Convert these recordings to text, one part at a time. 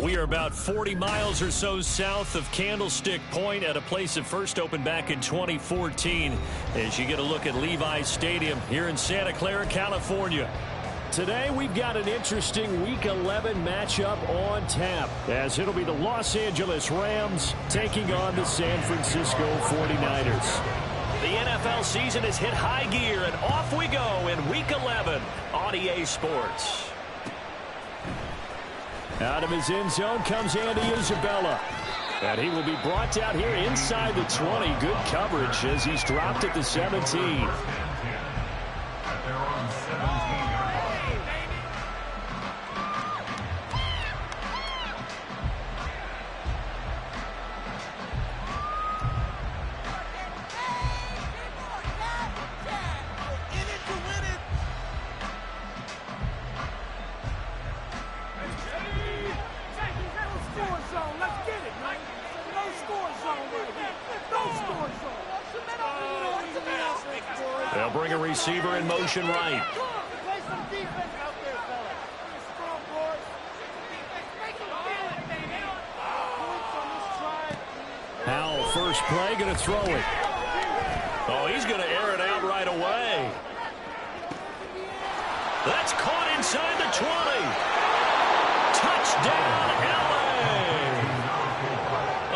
We are about 40 miles or so south of Candlestick Point at a place that first opened back in 2014 as you get a look at Levi's Stadium here in Santa Clara, California. Today we've got an interesting Week 11 matchup on tap as it'll be the Los Angeles Rams taking on the San Francisco 49ers. The NFL season has hit high gear and off we go in Week 11 on EA Sports. Out of his end zone comes Andy Isabella. And he will be brought down here inside the 20. Good coverage as he's dropped at the 17. They'll bring a receiver in motion right. Howell, first play, going to throw it. Oh, he's going to air it out right away. That's caught inside the 20. Touchdown, LA.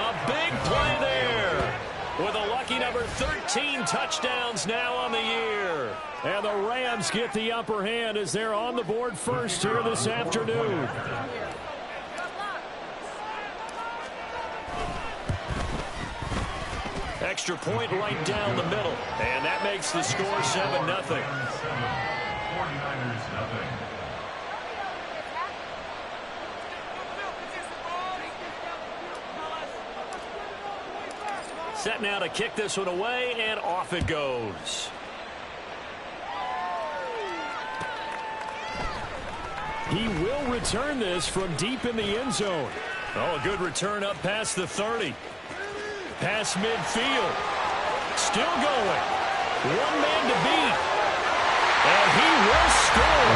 A big play there with a lucky number 13 touchdowns now on the year. And the Rams get the upper hand as they're on the board first here this afternoon. Extra point right down the middle. And that makes the score 7-0. 49ers nothing. Set now to kick this one away, and off it goes. He will return this from deep in the end zone. Oh, a good return up past the 30. Past midfield. Still going. One man to beat. And he will score.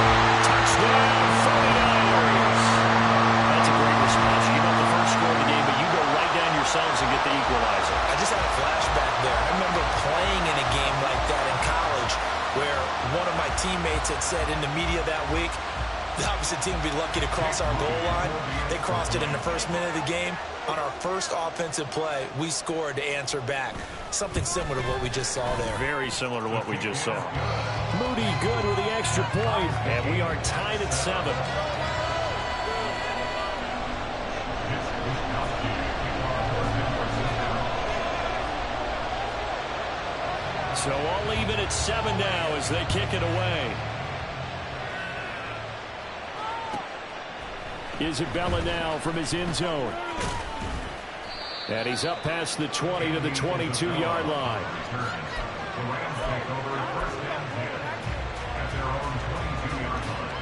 Touchdown, 49ers. That's a great response. You give up the first score of the game, but you go right down yourselves and get the equalizer. I just had a flashback there. I remember playing in a game like that in college where one of my teammates had said in the media that week, the opposite team would be lucky to cross our goal line. They crossed it in the first minute of the game. On our first offensive play, we scored to answer back. Something similar to what we just saw there. Very similar to what we just saw. Moody good with the extra point, and we are tied at 7. So all even at 7 now as they kick it away. Isabella now from his end zone. And he's up past the 20 to the 22-yard line. The Rams take over first down 10 at their own 22-yard line.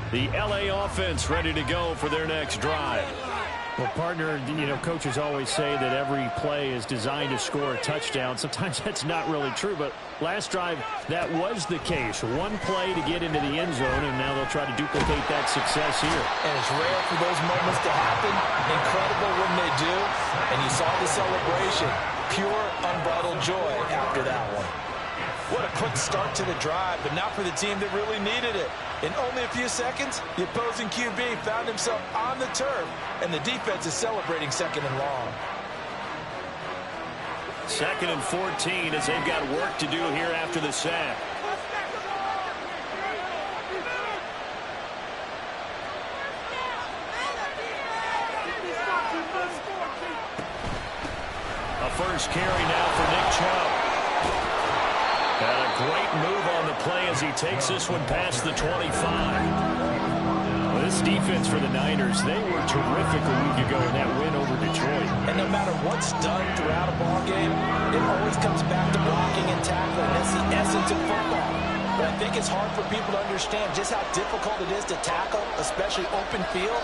The LA offense ready to go for their next drive. Well, partner, coaches always say that every play is designed to score a touchdown. Sometimes that's not really true, but last drive, that was the case. One play to get into the end zone, and now they'll try to duplicate that success here. And it's rare for those moments to happen. Incredible when they do. And you saw the celebration. Pure, unbridled joy after that one. What a quick start to the drive, but not for the team that really needed it. In only a few seconds, the opposing QB found himself on the turf, and the defense is celebrating second and long. 2nd and 14 as they've got work to do here after the sack. A first carry now for Nick Chubb. And a great move on the play as he takes this one past the 25. Well, this defense for the Niners, they were terrific a week ago in that win over Detroit. And no matter what's done throughout a ball game, it always comes back to blocking and tackling. That's the essence of football. But I think it's hard for people to understand just how difficult it is to tackle, especially open field.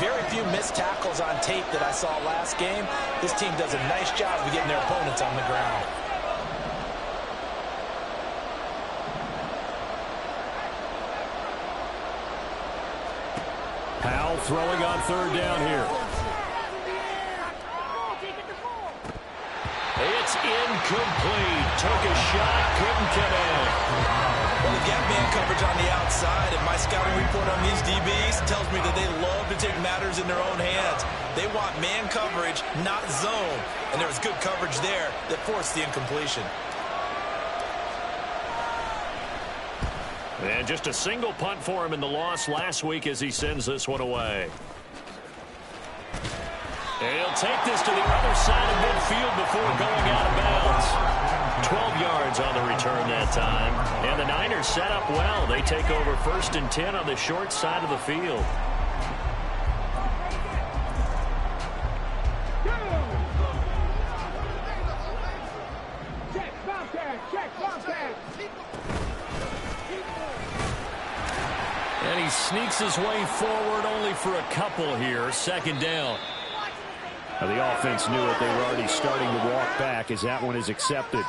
Very few missed tackles on tape that I saw last game. This team does a nice job of getting their opponents on the ground. Powell throwing on third down here. It's incomplete. Took a shot, couldn't get in. Well, again, man coverage on the outside, and my scouting report on these DBs tells me that they love to take matters in their own hands. They want man coverage, not zone, and there was good coverage there that forced the incompletion. And just a single punt for him in the loss last week as he sends this one away. And he'll take this to the other side of midfield before going out of bounds. 12 yards on the return that time. And the Niners set up well. They take over 1st and 10 on the short side of the field. And he sneaks his way forward only for a couple here. 2nd down. Now, the offense knew it. They were already starting to walk back as that one is accepted.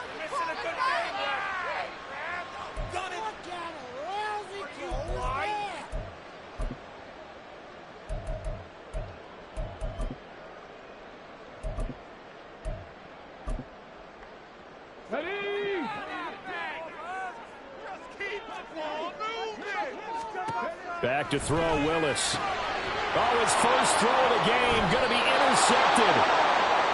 Back to throw, Willis. Oh, his first throw of the game, going to be intercepted.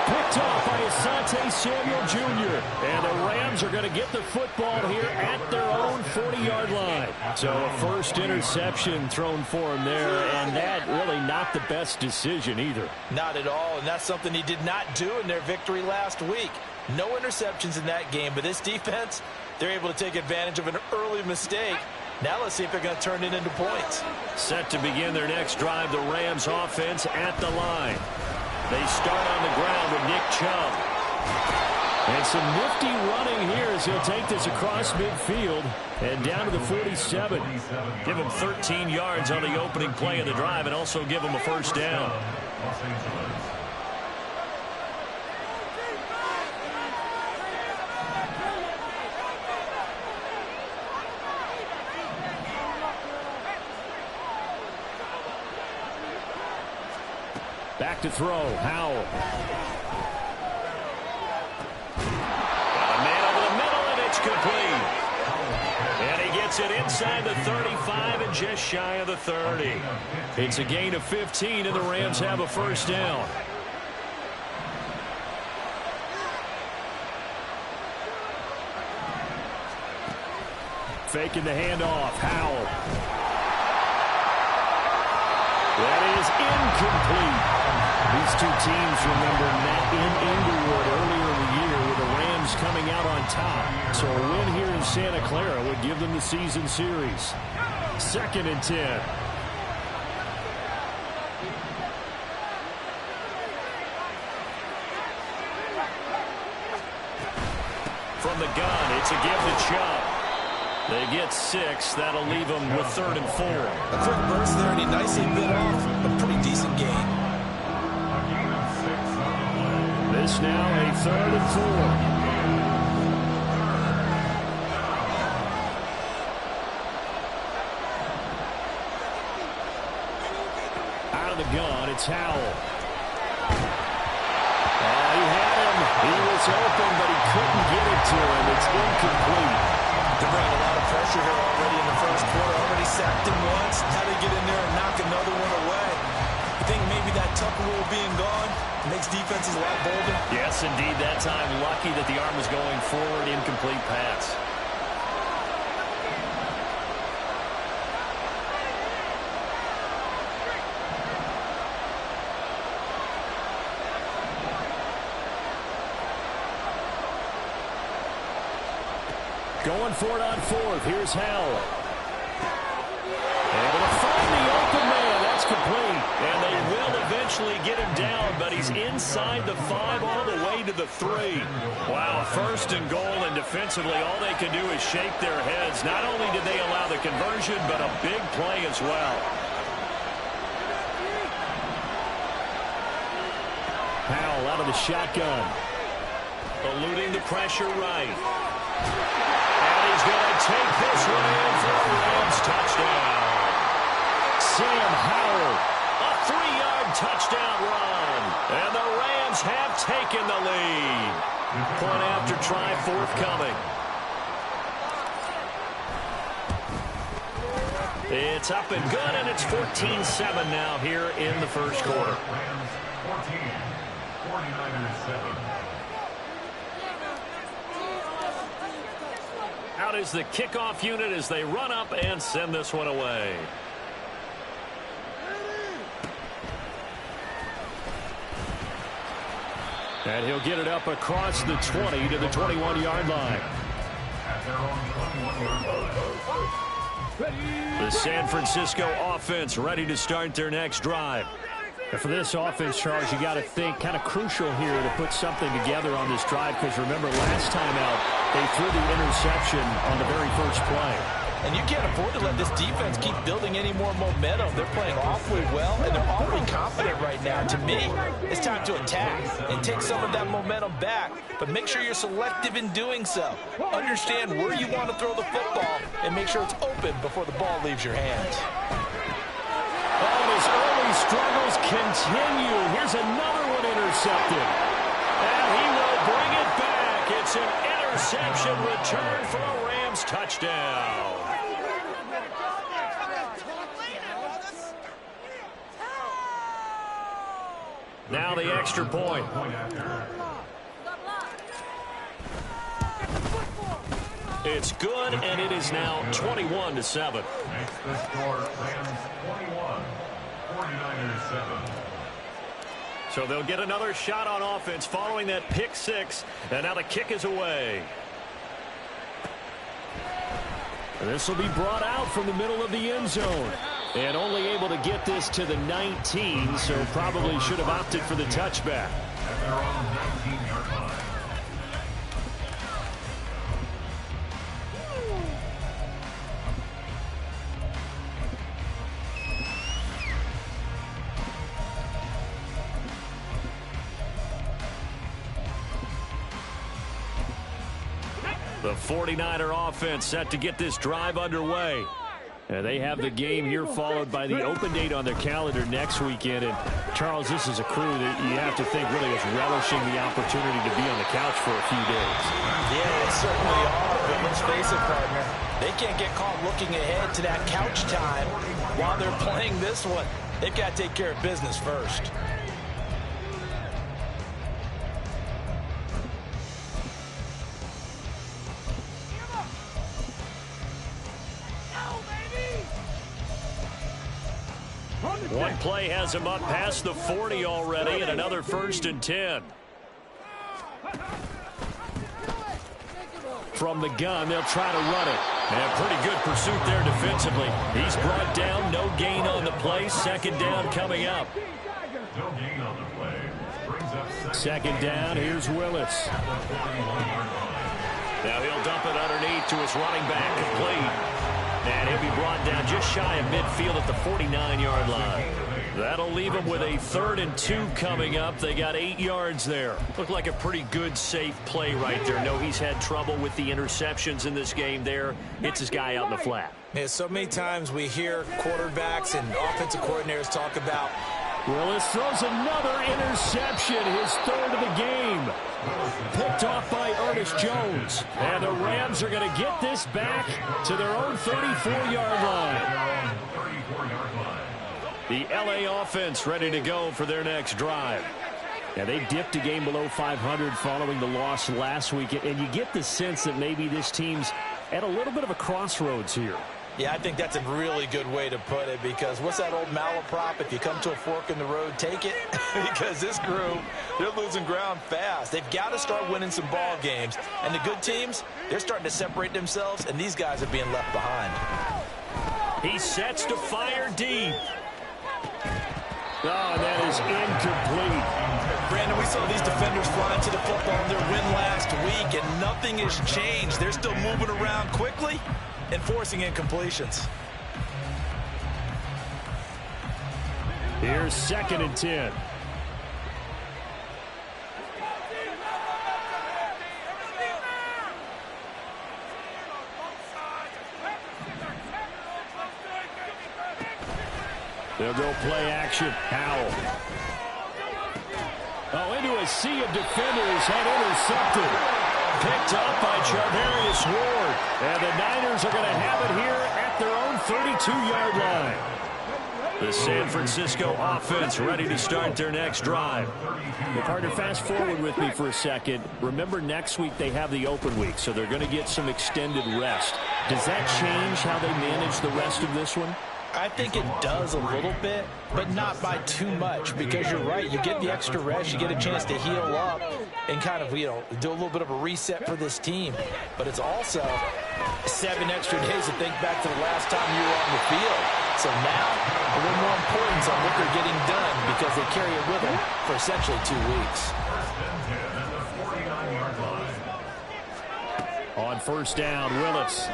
Picked off by Asante Samuel Jr. And the Rams are going to get the football here at their own 40-yard line. So a first interception thrown for him there, and that really not the best decision either. Not at all, and that's something he did not do in their victory last week. No interceptions in that game, but this defense, they're able to take advantage of an early mistake. Now let's see if they're going to turn it into points. Set to begin their next drive, the Rams offense at the line. They start on the ground with Nick Chubb. And some nifty running here as he'll take this across midfield and down to the 47. Give him 13 yards on the opening play of the drive and also give him a first down. Back to throw, Howell. Got a man over the middle, and it's complete. And he gets it inside the 35 and just shy of the 30. It's a gain of 15, and the Rams have a first down. Faking the handoff, Howell. That is incomplete. These two teams, remember, met in Inglewood earlier in the year with the Rams coming out on top. So a win here in Santa Clara would give them the season series. 2nd and 10. From the gun, it's a give to Chubb. They get 6. That'll leave them with 3rd and 4. A quick burst there, and he nicely bit off a pretty decent gain. This now a 3rd and 4. Out of the gun, it's Howell. He had him. He was open, but he couldn't get it to him. It's incomplete. They're bringing a lot of pressure here already in the first quarter. Already sacked him once. Had to get in there and knock another one away. I think maybe that Tucker rule being gone makes defenses a lot bolder. Yes, indeed. That time, lucky that the arm was going forward. Incomplete pass. Going for it on 4th. Here's Howell. Able to find the open man. That's complete. And they will eventually get him down, but he's inside the 5 all the way to the 3. Wow, 1st and goal, and defensively all they can do is shake their heads. Not only did they allow the conversion, but a big play as well. Powell out of the shotgun. Eluding the pressure right. And he's going to take this one in for a Rams touchdown. Sam Howell. A 3-yard touchdown run. And the Rams have taken the lead. Point after try forthcoming. It's up and good, and it's 14-7 now here in the first quarter. Rams 14, 49ers 7. Out is the kickoff unit as they run up and send this one away. And he'll get it up across the 20 to the 21-yard line. At their own 21-yard line. The San Francisco offense ready to start their next drive. And for this offense, Charles, you got to think kind of crucial here to put something together on this drive, because remember last time out they threw the interception on the very first play. And you can't afford to let this defense keep building any more momentum. They're playing awfully well, and they're awfully confident right now. To me, it's time to attack and take some of that momentum back, but make sure you're selective in doing so. Understand where you want to throw the football and make sure it's open before the ball leaves your hands. Oh, his early struggles continue. Here's another one intercepted. And he will bring it back. It's an interception return for a Rams touchdown. Now the extra point. It's good, and it is now 21-7. Makes the score Rams 21, 49ers 7. So they'll get another shot on offense following that pick six, and now the kick is away. This will be brought out from the middle of the end zone. And only able to get this to the 19, so probably should have opted for the touchback. At their own 19-yard line. The 49er offense set to get this drive underway. And they have the game here followed by the open date on their calendar next weekend. And, Charles, this is a crew that you have to think really is relishing the opportunity to be on the couch for a few days. Yeah, they certainly are, but let's face it, partner. They can't get caught looking ahead to that couch time while they're playing this one. They've got to take care of business first. One play has him up past the 40 already, and another 1st and 10. From the gun, they'll try to run it. And pretty good pursuit there defensively. He's brought down, no gain on the play. 2nd down coming up. No gain on the play. Brings up Second down, here's Willis. Now he'll dump it underneath to his running back, complete. And he'll be brought down just shy of midfield at the 49-yard line. That'll leave him with a 3rd and 2 coming up. They got 8 yards there. Looked like a pretty good, safe play right there. No, he's had trouble with the interceptions in this game there. Hits his guy out in the flat. Yeah, so many times we hear quarterbacks and offensive coordinators talk about Willis throws another interception, his 3rd of the game. Picked off by Ernest Jones. And the Rams are going to get this back to their own 34-yard line. The LA offense ready to go for their next drive. Yeah, they dipped a game below 500 following the loss last week. And you get the sense that maybe this team's at a little bit of a crossroads here. Yeah, I think that's a really good way to put it, because what's that old malaprop? If you come to a fork in the road, take it. Because this crew, they're losing ground fast. They've got to start winning some ball games. And the good teams, they're starting to separate themselves, and these guys are being left behind. He sets to fire deep. Oh, that is incomplete. Brandon, we saw these defenders flying to the football in their win last week, and nothing has changed. They're still moving around quickly and forcing incompletions. Here's 2nd and 10. They'll go play action. Howell. Oh, into a sea of defenders and intercepted. Picked up by Charvarius Ward. And the Niners are going to have it here at their own 32-yard line. The San Francisco offense ready to start their next drive. Well, partner, fast forward with me for a second. Remember, next week they have the open week, so they're going to get some extended rest. Does that change how they manage the rest of this one? I think it does a little bit, but not by too much, because you're right. You get the extra rest, you get a chance to heal up and kind of, do a little bit of a reset for this team. But it's also 7 extra days to think back to the last time you were on the field. So now, a little more importance on what they're getting done because they carry it with them for essentially 2 weeks. On first down, Willis.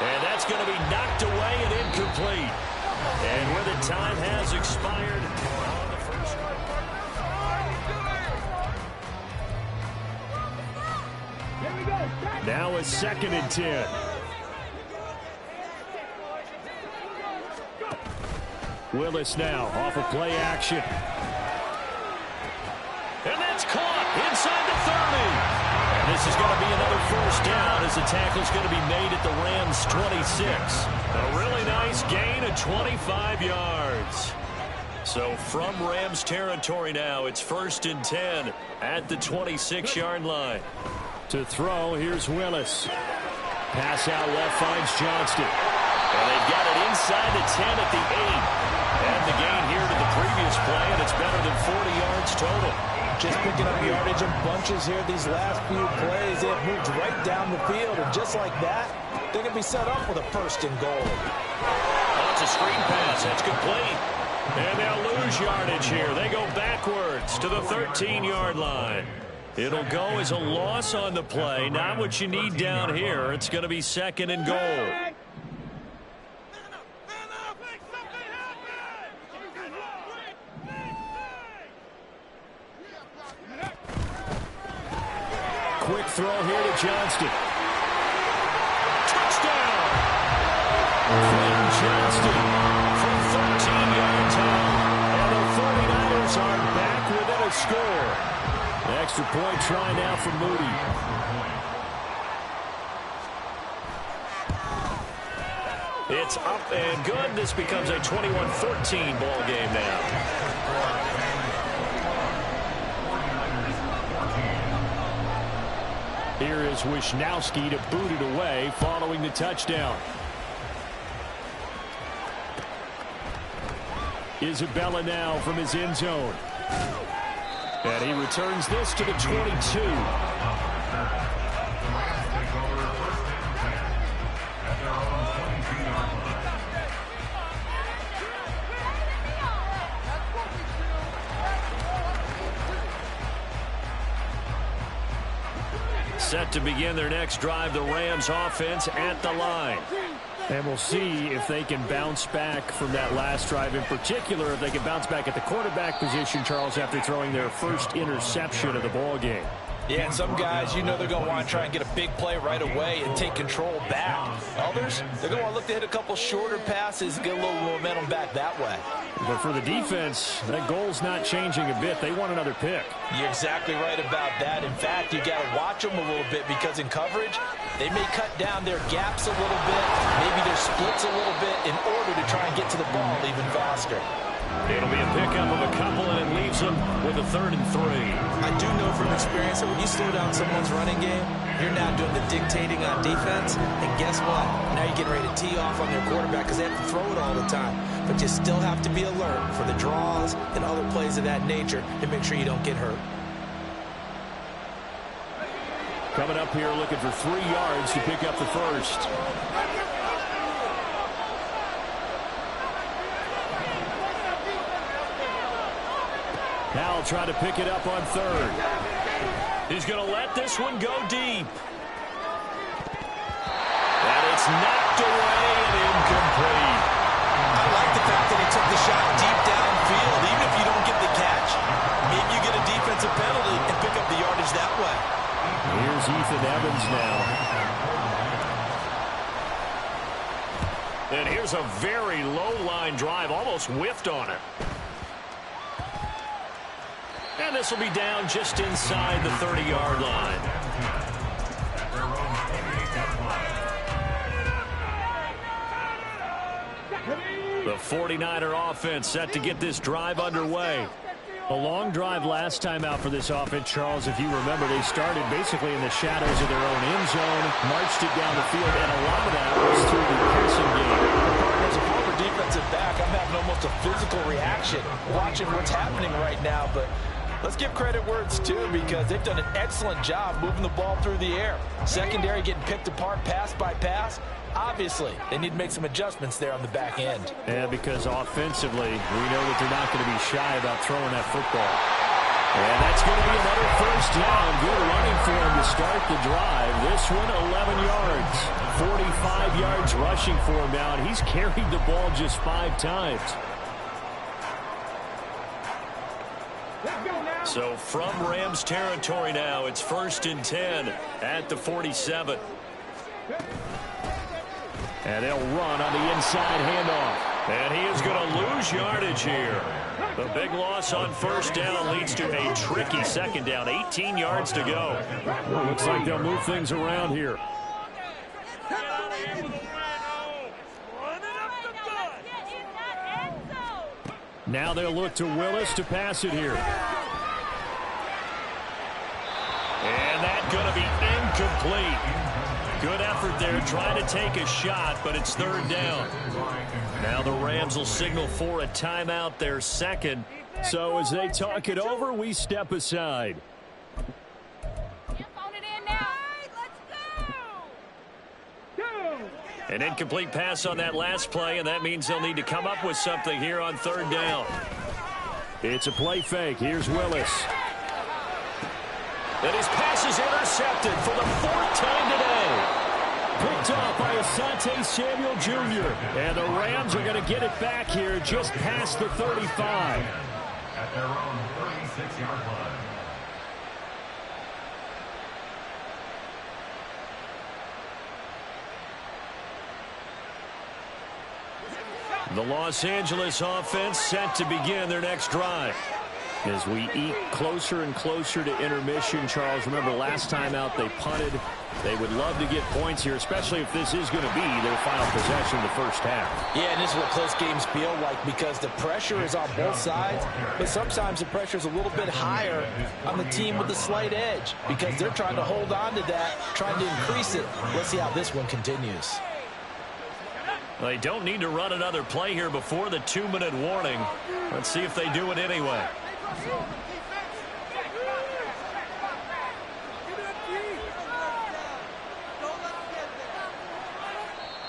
And that's going to be knocked away and incomplete. And where the time has expired on the first one. Now a 2nd and 10. Willis now off of play action. And that's caught inside the 30. And this is going to be another first down as the tackle's going to be made at the Rams' 26. A really nice gain of 25 yards. So from Rams territory now, it's 1st and 10 at the 26-yard line. To throw, here's Willis. Pass out left finds Johnston. And they've got it inside the 10 at the 8. And the gain here to the previous play, and it's better than 40 yards total. Just picking up yardage in bunches here these last few plays. They've moved right down the field, and just like that, they're going to be set up with a 1st and goal. That's a screen pass. That's complete. And they'll lose yardage here. They go backwards to the 13-yard line. It'll go as a loss on the play. Not what you need down here. It's going to be 2nd and goal. Quick throw here to Johnston. Touchdown! Quentin Johnston from 13 yards out. And the 49ers are back within a score. An extra point try now for Moody. It's up and good. This becomes a 21-14 ball game now. Here is Wisnowski to boot it away following the touchdown. Isabella now from his end zone. And he returns this to the 22. Set to begin their next drive, the Rams offense at the line. And we'll see if they can bounce back from that last drive, in particular if they can bounce back at the quarterback position, Charles, after throwing their first interception of the ball game. Yeah, and some guys, they're going to want to try and get a big play right away and take control back. Others, they're going to want to look to hit a couple shorter passes, get a little momentum back that way. But for the defense, that goal's not changing a bit. They want another pick. You're exactly right about that. In fact, you got to watch them a little bit because in coverage, they may cut down their gaps a little bit, maybe their splits a little bit in order to try and get to the ball even faster. It'll be a pickup of a couple, and it leaves them with a 3rd and 3. I do know from experience that when you slow down someone's running game, you're now doing the dictating on defense. And guess what? Now you're getting ready to tee off on their quarterback because they have to throw it all the time. But you still have to be alert for the draws and other plays of that nature to make sure you don't get hurt. Coming up here looking for 3 yards to pick up the first. Now try to pick it up on 3rd. He's going to let this one go deep. And it's knocked away and incomplete. I like the fact that he took the shot deep downfield. Even if you don't get the catch, maybe you get a defensive penalty and pick up the yardage that way. Here's Ethan Evans now. And here's a very low-line drive, almost whiffed on it. And this will be down just inside the 30-yard line. The 49er offense set to get this drive underway. A long drive last time out for this offense, Charles. If you remember, they started basically in the shadows of their own end zone, marched it down the field, and a lot of that was through the passing game. As a former defensive back, I'm having almost a physical reaction watching what's happening right now, but let's give credit where it's due because they've done an excellent job moving the ball through the air. Secondary getting picked apart pass by pass. Obviously, they need to make some adjustments there on the back end. Yeah, because offensively, we know that they're not going to be shy about throwing that football. And that's going to be another first down. Good running for him to start the drive. This one, 11 yards. 45 yards rushing for him now, and he's carried the ball just 5 times. So from Rams territory now, it's 1st and 10 at the 47. And they'll run on the inside handoff. And he is going to lose yardage here. The big loss on first down leads to a tricky second down. 18 yards to go. Well, looks like they'll move things around here. Now they'll look to Willis to pass it here. And that's going to be incomplete. Good effort there, trying to take a shot, but it's 3rd down. Now the Rams will signal for a timeout, their second. So as they talk it over, we step aside. An incomplete pass on that last play, and that means they'll need to come up with something here on 3rd down. It's a play fake. Here's Willis. And his pass is intercepted for the 4th time today. Picked off by Asante Samuel Jr. And the Rams are going to get it back here just past the 35. At their own 36-yard line. The Los Angeles offense set to begin their next drive. As we eat closer and closer to intermission, Charles, remember last time out they punted. They would love to get points here, especially if this is going to be their final possession in the first half. Yeah, and this is what close games feel like because the pressure is on both sides, but sometimes the pressure is a little bit higher on the team with the slight edge because they're trying to hold on to that, trying to increase it. Let's see how this one continues. They don't need to run another play here before the 2-minute warning. Let's see if they do it anyway.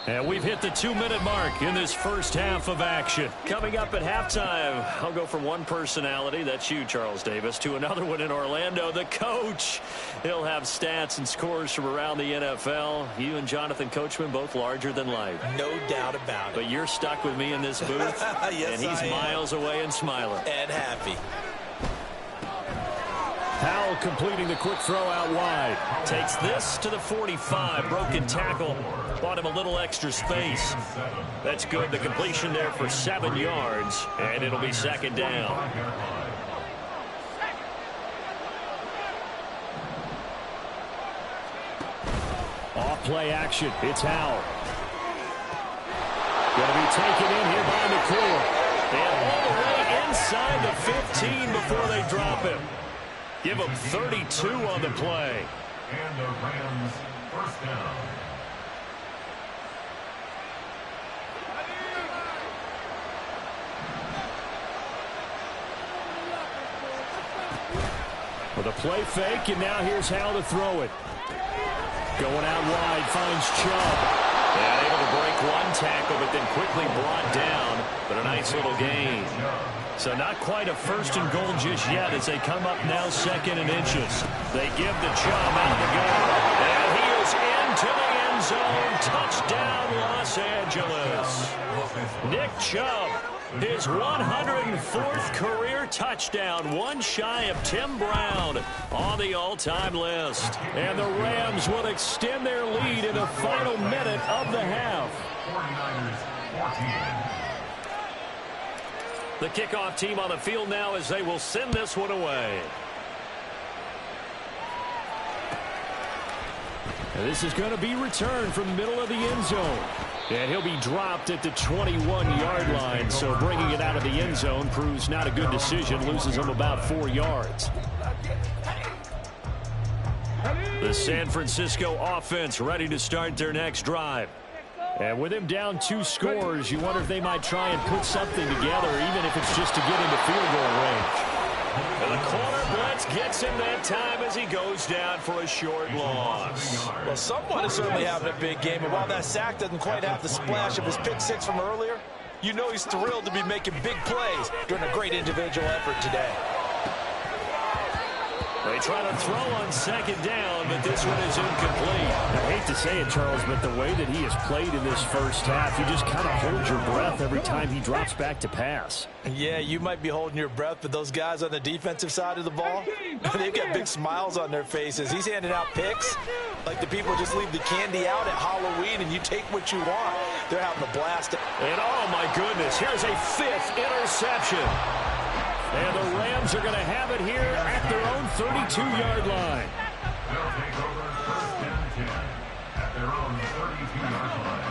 And we've hit the 2-minute mark in this first half of action. Coming up at halftime, I'll go from one personality, that's you, Charles Davis, to another one in Orlando, the coach. He'll have stats and scores from around the NFL. You and Jonathan Coachman, both larger than life. No doubt about it. But you're stuck with me in this booth, yes, and he's miles away and smiling. And happy. Powell completing the quick throw out wide. Takes this to the 45. Broken tackle. Bought him a little extra space. That's good. The completion there for 7 yards. And it'll be 2nd down. Off play action. It's Howell. Going to be taken in here by McCoy. And all the way inside the 15 before they drop him. Give him 32 on the play. And the Rams first down. With a play fake, and now here's how to throw it. Going out wide, finds Chubb. And able to break one tackle, but then quickly brought down. But a nice little gain. So not quite a 1st and goal just yet as they come up now 2nd and inches. They give the Chubb out the go. And he is into the end zone. Touchdown, Los Angeles. Nick Chubb, his 104th career touchdown, one shy of Tim Brown on the all-time list. And the Rams will extend their lead in the final minute of the half. 49ers The kickoff team on the field now as they will send this one away. And this is going to be returned from the middle of the end zone. And he'll be dropped at the 21-yard line. So bringing it out of the end zone proves not a good decision. Loses him about 4 yards. The San Francisco offense ready to start their next drive. And with him down 2 scores, you wonder if they might try and put something together, even if it's just to get into field goal range. And the corner blitz gets him that time as he goes down for a short loss. Well, someone is certainly having a big game, and while that sack doesn't quite have the splash of his pick six from earlier, you know he's thrilled to be making big plays during a great individual effort today. They try to throw on second down, but this one is incomplete. I hate to say it, Charles, but the way that he has played in this first half, you just kind of hold your breath every time he drops back to pass. Yeah, you might be holding your breath, but those guys on the defensive side of the ball, they've got big smiles on their faces. He's handing out picks like the people just leave the candy out at Halloween and you take what you want. They're having a blast. And oh my goodness, here's a 5th interception. And the Rams are going to have it here at their own 32-yard line. They'll take over first and 10 at their own 32-yard line.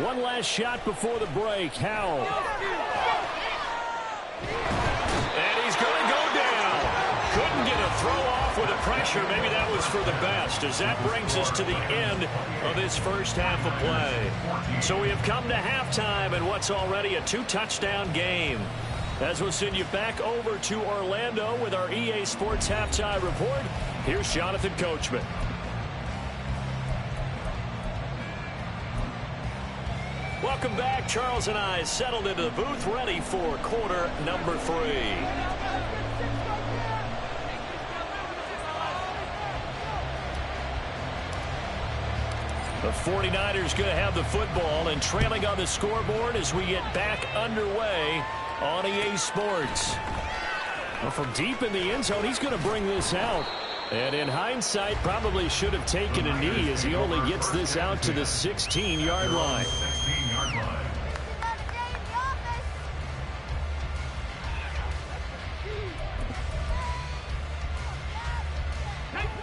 One last shot before the break. Howell. And he's going to go down. Couldn't get a throw off with the pressure. Maybe that was for the best, as that brings us to the end of this first half of play. So we have come to halftime and what's already a 2-touchdown game. As we'll send you back over to Orlando with our EA Sports Halftime Report, here's Jonathan Coachman. Welcome back. Charles and I settled into the booth, ready for quarter number 3. The 49ers going to have the football and trailing on the scoreboard as we get back underway on EA Sports. Well, from deep in the end zone, he's going to bring this out. And in hindsight, probably should have taken a knee as he only gets this out to the 16-yard line. 16-yard line.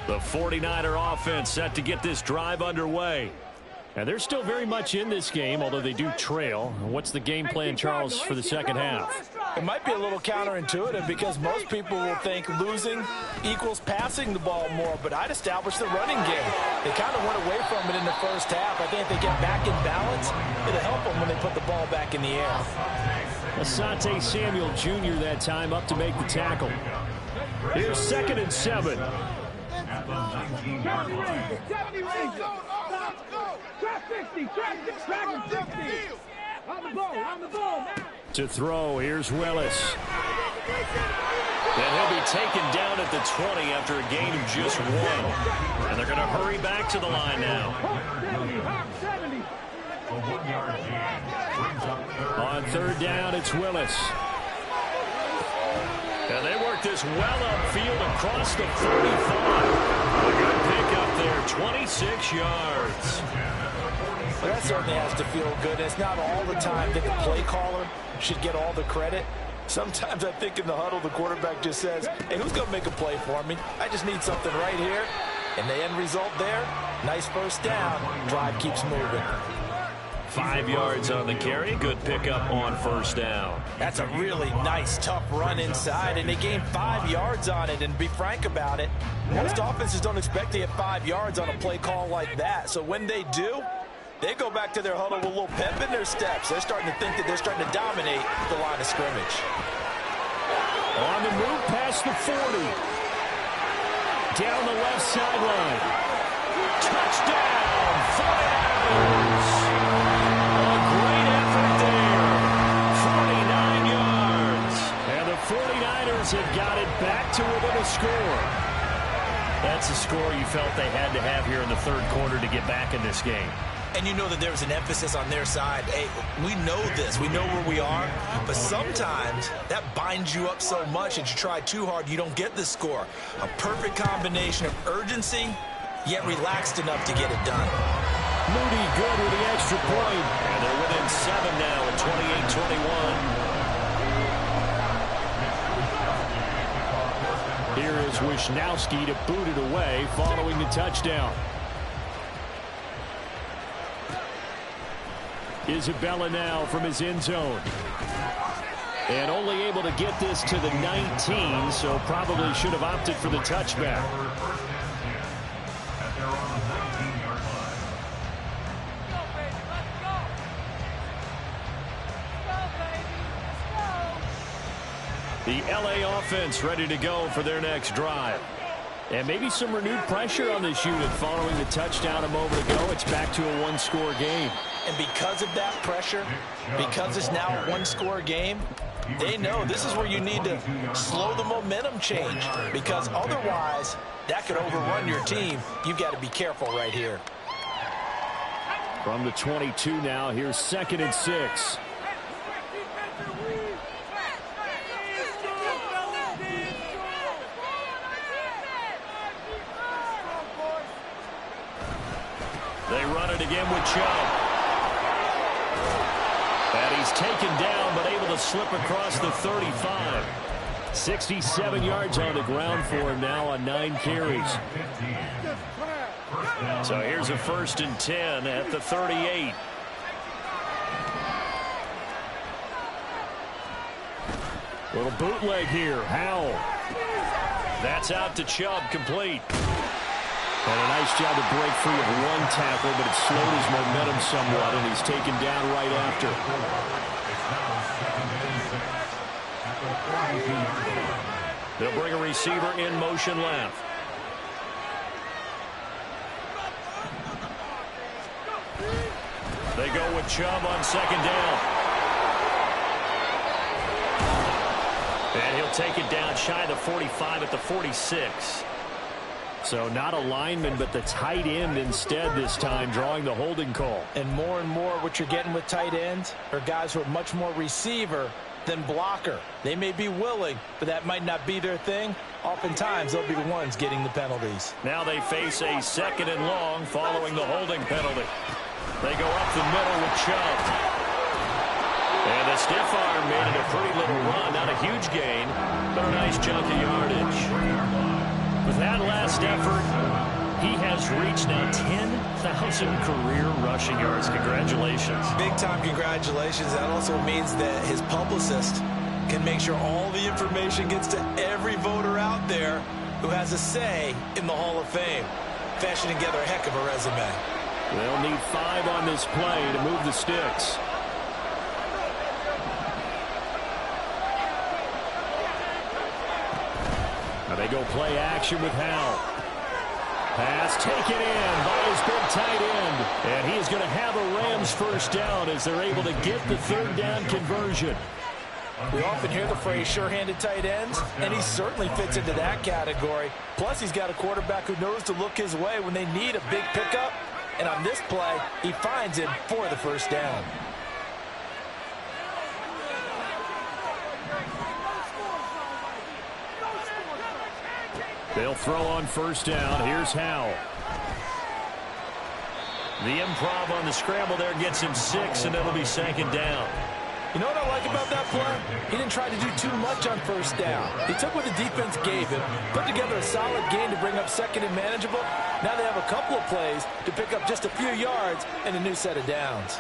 The 49er offense set to get this drive underway. And they're still very much in this game, although they do trail. What's the game plan, Charles, for the second half? It might be a little counterintuitive because most people will think losing equals passing the ball more, but I'd establish the running game. They kind of went away from it in the first half. I think if they get back in balance, it'll help them when they put the ball back in the air. Asante Samuel Jr. that time up to make the tackle. Here's 2nd and 7. At the 19-yard line. To throw, here's Willis. And he'll be taken down at the 20 after a gain of just 1. And they're going to hurry back to the line now. A 1-yard gain brings up On 3rd down, it's Willis. And they work this well upfield across the 35. A good pick up there, 26 yards. Well, that certainly has to feel good. It's not all the time that the play caller should get all the credit. Sometimes I think in the huddle, the quarterback just says, hey, who's going to make a play for me? I just need something right here. And the end result there, nice first down. Drive keeps moving. 5 yards on the carry. Good pickup on first down. That's a really nice, tough run inside, and they gained 5 yards on it. And to be frank about it, most offenses don't expect to get 5 yards on a play call like that. So when they do, they go back to their huddle with a little pep in their steps. They're starting to think that they're starting to dominate the line of scrimmage. On the move past the 40. Down the left sideline. Touchdown, 49ers. A great effort there. 49 yards. And the 49ers have got it back to within a score. That's a score you felt they had to have here in the 3rd quarter to get back in this game. and you know that there's an emphasis on their side. Hey, we know this. We know where we are. But sometimes that binds you up so much that you try too hard, you don't get the score. A perfect combination of urgency, yet relaxed enough to get it done. Moody good with the extra point. And they're within 7 now at 28-21. Here is Wisnowski to boot it away following the touchdown. Isabella now from his end zone. And only able to get this to the 19, so probably should have opted for the touchback. The LA offense ready to go for their next drive. And maybe some renewed pressure on this unit following the touchdown a moment ago. It's back to a one-score game. And because of that pressure, because it's now a one-score game, they know this is where you need to slow the momentum change, because otherwise that could overrun your team. You've got to be careful right here. From the 22 now, here's 2nd and 6. They run it again with Chubb. And he's taken down, but able to slip across the 35. 67 yards on the ground for him now on 9 carries. So here's a 1st and 10 at the 38. Little bootleg here. Howell. That's out to Chubb, complete. And a nice job to break free of one tackle, but it slowed his momentum somewhat, and he's taken down right after. They'll bring a receiver in motion left. They go with Chubb on 2nd down. And he'll take it down shy of the 45 at the 46. So not a lineman, but the tight end instead this time, drawing the holding call. And more what you're getting with tight ends are guys who are much more receiver than blocker. They may be willing, but that might not be their thing. Oftentimes, they'll be the ones getting the penalties. Now they face a 2nd and long following the holding penalty. They go up the middle with Chubb. And the stiff arm made it a pretty little run. Not a huge gain, but a nice chunk of yardage. With that last effort, he has reached now 10,000 career rushing yards. Congratulations. Big-time congratulations. That also means that his publicist can make sure all the information gets to every voter out there who has a say in the Hall of Fame. Fashioning together a heck of a resume. They'll need 5 on this play to move the sticks. Now they go play action with Howell. Pass taken in by his big tight end. And he is going to have a Rams 1st down as they're able to get the 3rd down conversion. We often hear the phrase sure-handed tight ends, and he certainly fits into that category. Plus, he's got a quarterback who knows to look his way when they need a big pickup. And on this play, he finds him for the 1st down. They'll throw on 1st down. Here's Howell. The improv on the scramble there gets him 6, and it'll be 2nd down. You know what I like about that play? He didn't try to do too much on 1st down. He took what the defense gave him, put together a solid gain to bring up 2nd and manageable. Now they have a couple of plays to pick up just a few yards and a new set of downs.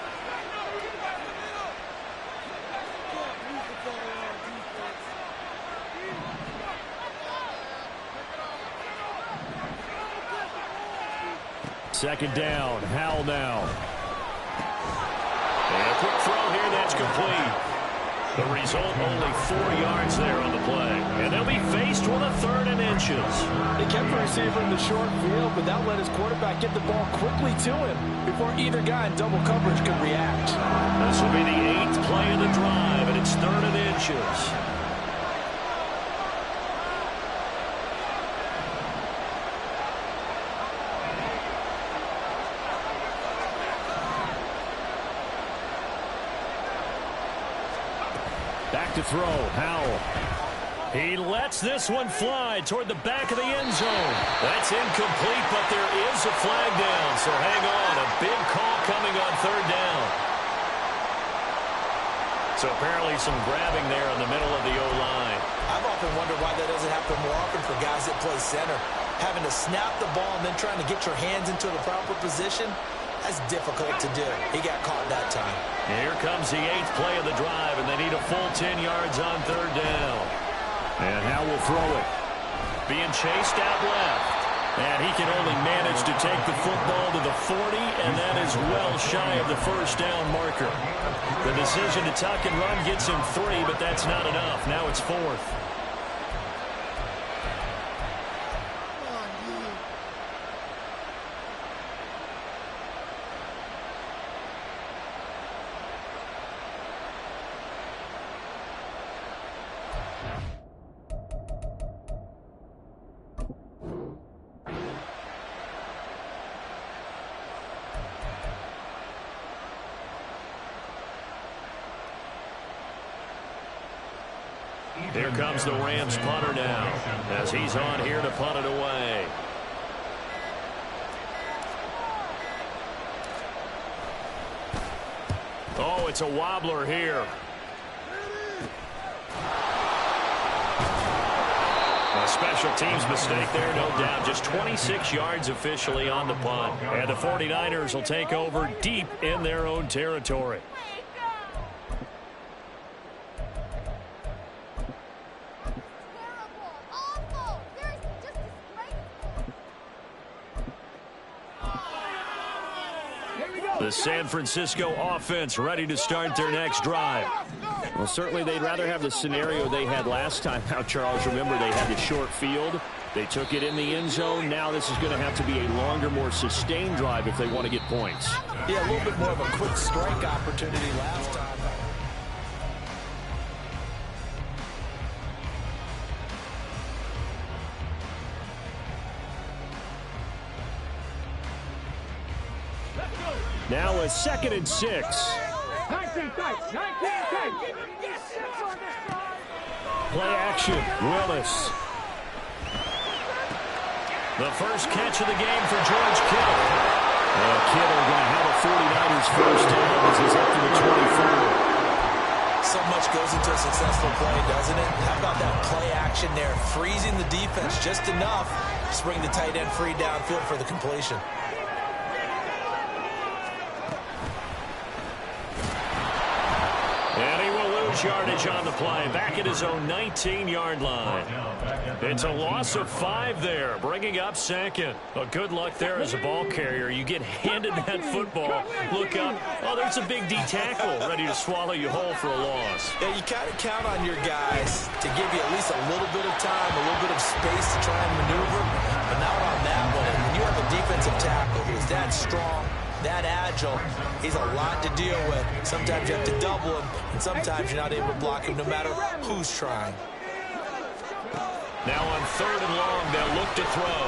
Second down. Howell now. And a quick throw here, that's complete. The result, only 4 yards there on the play. And they'll be faced with a 3rd and inches. They kept the receiver in the short field, but that let his quarterback get the ball quickly to him before either guy in double coverage could react. This will be the 8th play of the drive, and it's 3rd and inches. Back to throw, Howell. He lets this one fly toward the back of the end zone. That's incomplete, but there is a flag down, so hang on. A big call coming on third down. So apparently some grabbing there in the middle of the O-line. I've often wondered why that doesn't happen more often for guys that play center. Having to snap the ball and then trying to get your hands into the proper position, that's difficult to do. He got caught that time. Here comes the 8th play of the drive, and they need a full 10 yards on third down. And Howell will throw it. Being chased out left. And he can only manage to take the football to the 40, and that is well shy of the first down marker. The decision to tuck and run gets him 3, but that's not enough. Now it's 4th. Here comes the Rams punter now as he's on here to punt it away. Oh, it's a wobbler here. A special teams mistake there, no doubt. Just 26 yards officially on the punt. And the 49ers will take over deep in their own territory. The San Francisco offense ready to start their next drive. Well, certainly they'd rather have the scenario they had last time out, Charles. Remember, they had the short field. They took it in the end zone. Now this is going to have to be a longer, more sustained drive if they want to get points. Yeah, a little bit more of a quick strike opportunity last time. Now a 2nd and 6. 19 Play action, Willis. The first catch of the game for George Kittle. Kittle going to have a 49ers first down as he's up to the 24. So much goes into a successful play, doesn't it? How about that play action there, freezing the defense just enough to bring the tight end free downfield for the completion. And he will lose yardage on the play, back at his own 19-yard line. It's a loss of 5 there, bringing up 2nd. Well, good luck there as a ball carrier. You get handed that football, look up, oh, there's a big D tackle ready to swallow you whole for a loss. Yeah, you kind of count on your guys to give you at least a little bit of time, a little bit of space to try and maneuver, but not on that one. And when you have a defensive tackle who's that strong, that agile, he's a lot to deal with. Sometimes you have to double him, and sometimes you're not able to block him no matter who's trying. Now on 3rd and long, they'll look to throw.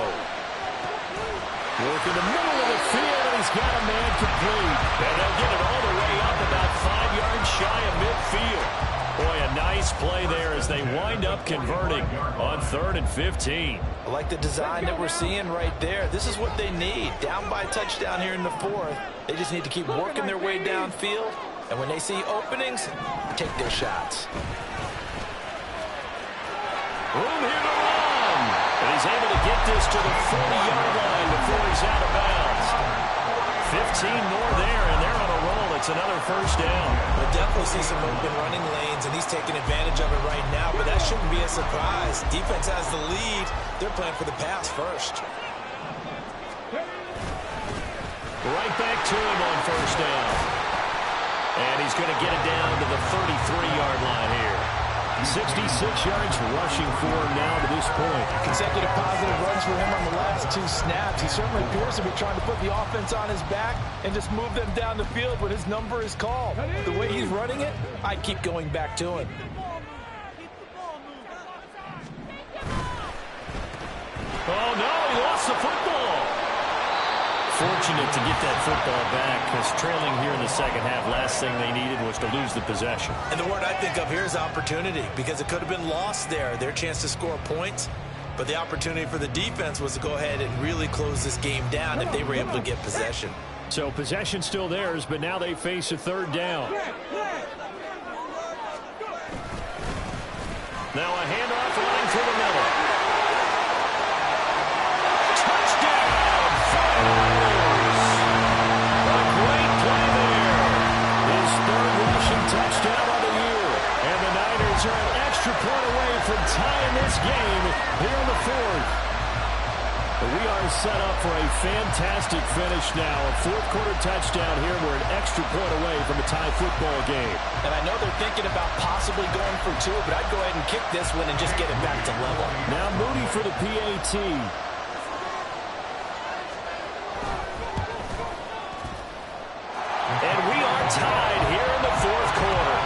Work in the middle of the field, and he's got a man complete. And they'll get it all the way up about 5 yards shy of midfield. Boy, a nice play there as they wind up converting on 3rd and 15. I like the design that we're seeing right there. This is what they need. Down by a touchdown here in the 4th. They just need to keep working their way downfield. And when they see openings, take their shots. Room here to run. And he's able to get this to the 40-yard line before he's out of bounds. 15 more there, and they're on a roll. It's another first down. We'll definitely see some open running lanes, and he's taking advantage of it right now, but that shouldn't be a surprise. Defense has the lead. They're playing for the pass first. Right back to him on first down. And he's going to get it down to the 33-yard line here. 66 yards rushing for him now to this point. Consecutive positive runs for him on the last 2 snaps. He certainly appears to be trying to put the offense on his back and just move them down the field when his number is called. The way he's running it, I'd keep going back to him. Oh, no, he lost the football. fortunate to get that football back, because trailing here in the second half, last thing they needed was to lose the possession. And the word I think of here is opportunity, because it could have been lost there, their chance to score points. But the opportunity for the defense was to go ahead and really close this game down if they were able to get possession. So possession still theirs, but now they face a third down. Now a handoff running for the middle. Touchdown! A great play there. His third rushing touchdown of the year. And the Niners are an extra point away from tying this game here in the fourth. We are set up for a fantastic finish now. A fourth-quarter touchdown here. We're an extra point away from a tie football game. And I know they're thinking about possibly going for two, but I'd go ahead and kick this one and just get it back to level. Now Moody for the PAT. And we are tied here in the fourth quarter.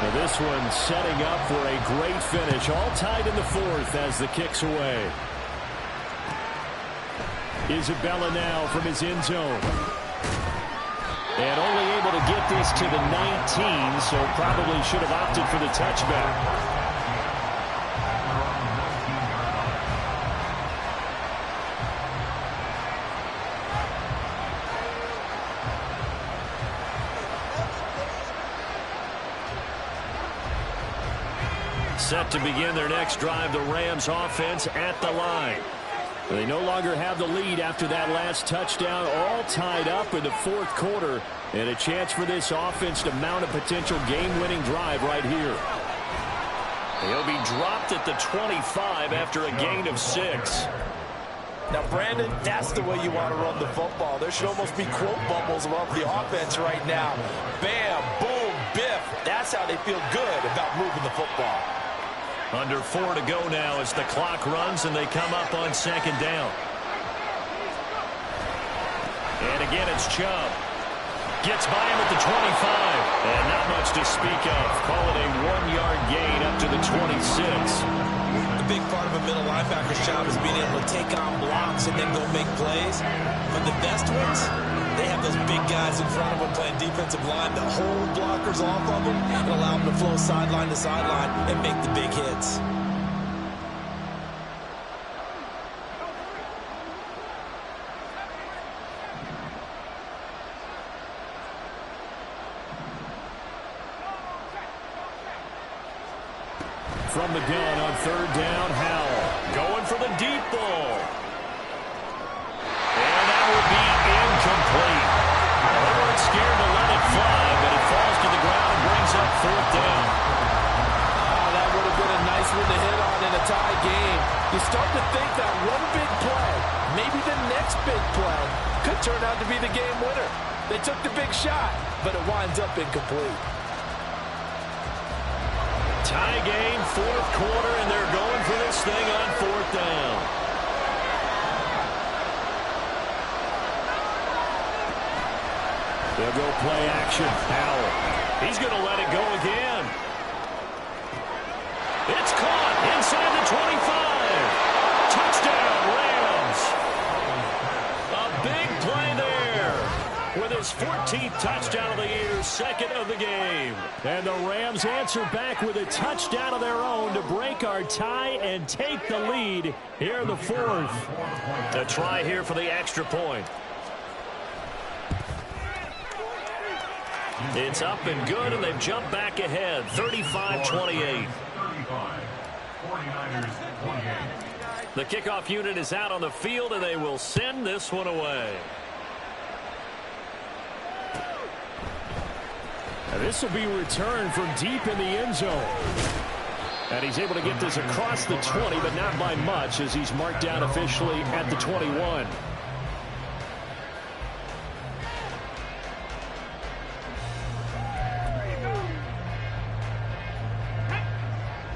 This one setting up for a great finish. All tied in the fourth as the kick's away. Isabella now from his end zone. And only able to get this to the 19, so probably should have opted for the touchback. Set to begin their next drive, the Rams offense at the line. They no longer have the lead after that last touchdown, all tied up in the fourth quarter, and a chance for this offense to mount a potential game-winning drive right here. He'll be dropped at the 25 after a gain of 6. Now, Brandon, that's the way you want to run the football. There should almost be quote bubbles above the offense right now. Bam, boom, biff. That's how they feel good about moving the football. Under 4 to go now as the clock runs and they come up on second down. And again, it's Chubb. Gets by him at the 25. And not much to speak of. Call it a 1-yard gain up to the 26. The big part of a middle linebacker's job is being able to take on blocks and then go make plays. But the best ones, they have those big guys in front of them playing defensive line that hold blockers off of them and allow them to flow sideline to sideline and make the big hits. From the gun on third down, Howell. Going for the deep ball. And that will be incomplete. They weren't scared to let it fly, but it falls to the ground and brings up fourth down. Oh, that would have been a nice one to hit on in a tie game. You start to think that one big play, maybe the next big play, could turn out to be the game winner. They took the big shot, but it winds up incomplete. Tie game, fourth quarter, and they're going for this thing on fourth down. They'll go play action. Howell. He's going to let it go again. It's caught inside the 25. Touchdown, Rams. A big play there with his 14th touchdown of the year, second of the game. And the Rams answer back with a touchdown of their own to break our tie and take the lead here in the fourth. A try here for the extra point. It's up and good, and they've jumped back ahead, 35-28. 49ers 28. The kickoff unit is out on the field, and they will send this one away. And this will be returned from deep in the end zone. And he's able to get this across the 20, but not by much, as he's marked down officially at the 21.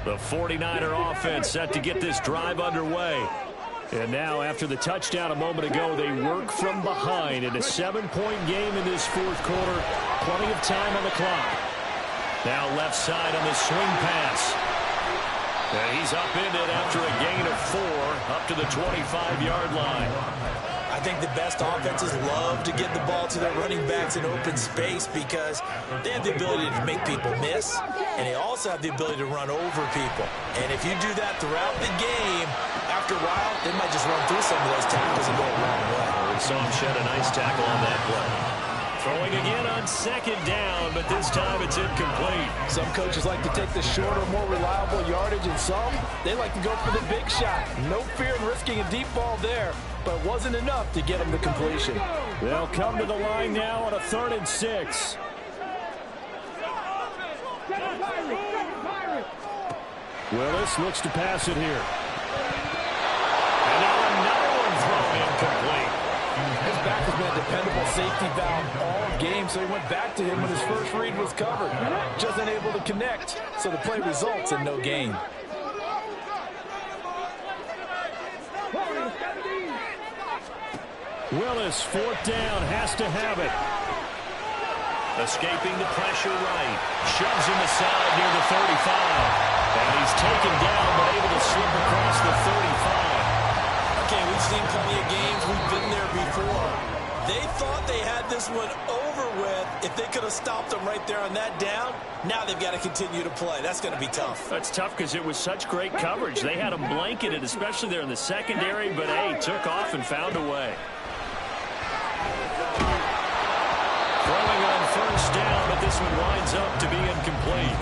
The 49er offense set to get this drive underway. And now, after the touchdown a moment ago, they work from behind in a 7-point game in this fourth quarter. Plenty of time on the clock. Now left side on the swing pass. And he's upended after a gain of 4 up to the 25-yard line. I think the best offenses love to get the ball to their running backs in open space because they have the ability to make people miss, and they also have the ability to run over people. And if you do that throughout the game, after a while, they might just run through some of those tackles and go a long way. We saw him shed a nice tackle on that play. Throwing again on 2nd down, but this time it's incomplete. Some coaches like to take the shorter, more reliable yardage, and some, they like to go for the big shot. No fear in risking a deep ball there, but it wasn't enough to get them the completion. They'll come to the line now on a 3rd and 6. Willis looks to pass it here. And now another one thrown incomplete. His back has been a dependable safety valve all game, so he went back to him when his first read was covered. Just unable to connect, so the play results in no gain. Willis, 4th down, has to have it. Escaping the pressure right. Shoves him aside near the 35. And he's taken down, but able to slip across the 35. Okay, we've seen plenty of games. We've been there before. They thought they had this one over with. If they could have stopped them right there on that down, now they've got to continue to play. That's going to be tough. That's tough because it was such great coverage. They had them blanketed, especially there in the secondary, but, hey, took off and found a way. Throwing on 1st down, but this one winds up to be incomplete.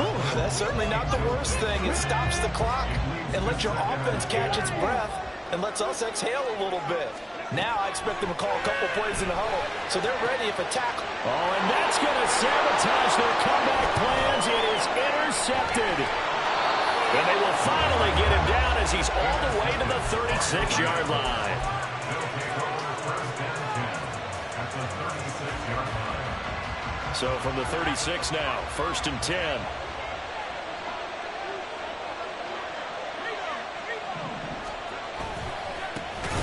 Ooh, that's certainly not the worst thing. It stops the clock and lets your offense catch its breath and lets us exhale a little bit. Now I expect them to call a couple plays in the huddle, so they're ready if a tackle. Oh, and that's going to sabotage their comeback plans. It is intercepted. And they will finally get him down as he's all the way to the 36-yard line. So from the 36 now, 1st and 10.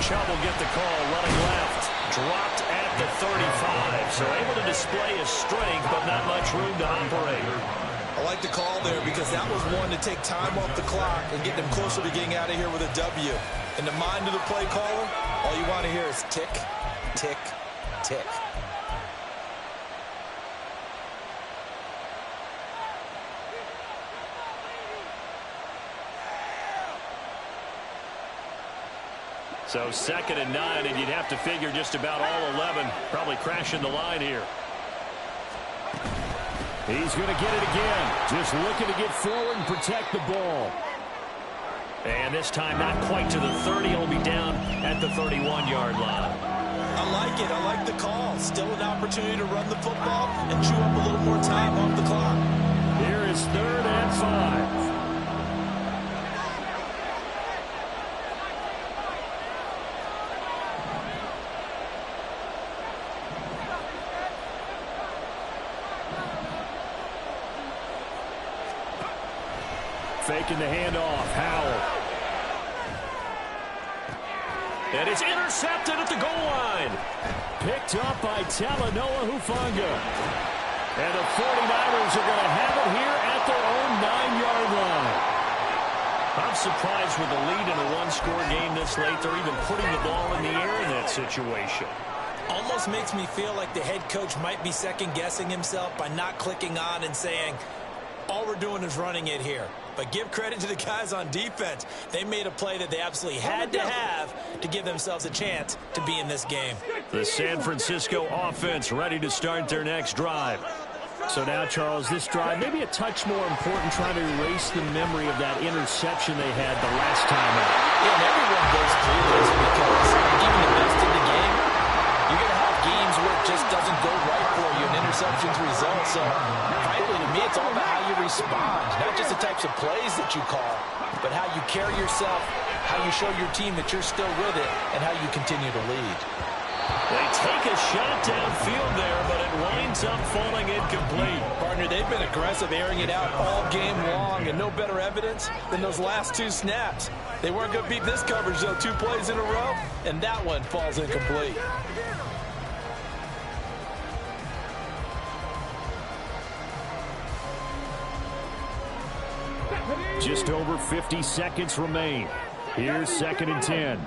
Chubb will get the call, running left. Dropped at the 35, so able to display his strength, but not much room to operate. I like the call there because that was one to take time off the clock and get them closer to getting out of here with a W. In the mind of the play caller, all you want to hear is tick, tick, tick. So 2nd and 9, and you'd have to figure just about all 11 probably crashing the line here. He's going to get it again. Just looking to get forward and protect the ball. And this time not quite to the 30. He'll be down at the 31-yard line. I like it. I like the call. Still an opportunity to run the football and chew up a little more time off the clock. Here is 3rd and 5. Faking the handoff. Howell. And it's intercepted at the goal line. Picked up by Talanoa Hufanga. And the 49ers are going to have it here at their own 9-yard line. I'm surprised with the lead in a one-score game this late. They're even putting the ball in the air in that situation. Almost makes me feel like the head coach might be second-guessing himself by not clicking on and saying, all we're doing is running it here. But give credit to the guys on defense. They made a play that they absolutely had to have to give themselves a chance to be in this game. The San Francisco offense ready to start their next drive. So now, Charles, this drive maybe a touch more important, trying to erase the memory of that interception they had the last time out. Yeah, and everyone goes through this because even the best in the game, you're going to have games where it just doesn't go right for you and interceptions result. So, frankly, to me, it's all about how you respond, not just the types of plays that you call, but how you carry yourself, how you show your team that you're still with it, and how you continue to lead. They take a shot downfield there, but it winds up falling incomplete. Partner, they've been aggressive, airing it out all game long, and no better evidence than those last 2 snaps. They weren't going to beat this coverage, though, 2 plays in a row, and that one falls incomplete. Just over 50 seconds remain. Here's 2nd and 10.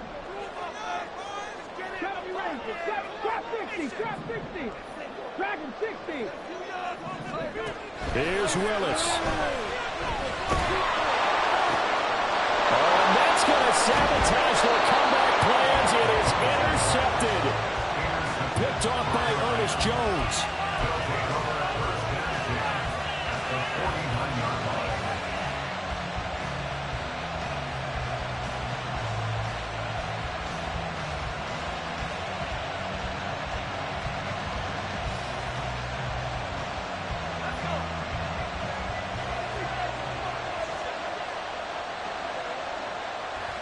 Here's Willis. Oh, and that's going to sabotage their comeback plans. It is intercepted. Picked off by Ernest Jones.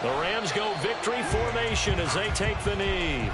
The Rams go victory formation as they take the knee.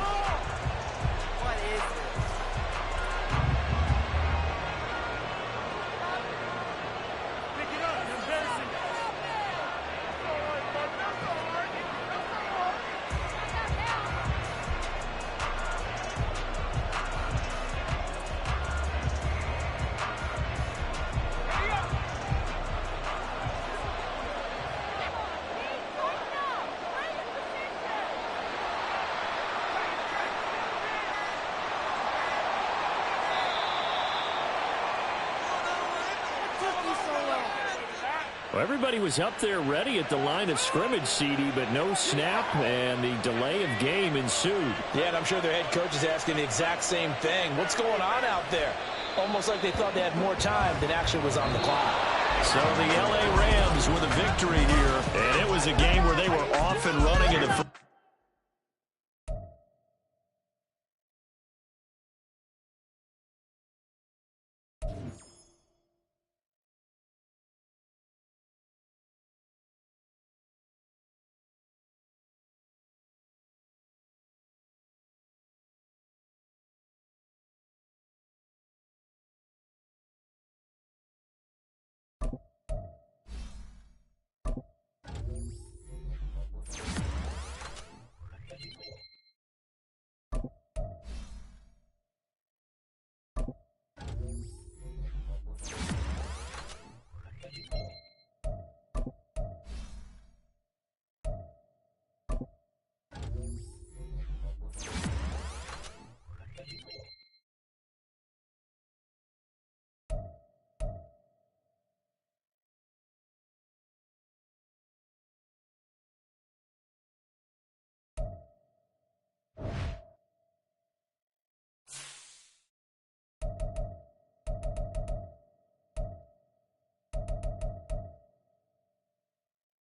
Well, everybody was up there ready at the line of scrimmage, CD, but no snap, and the delay of game ensued. Yeah, and I'm sure their head coach is asking the exact same thing. What's going on out there? Almost like they thought they had more time than actually was on the clock. So the LA Rams with a victory here, and it was a game where they were off and running in the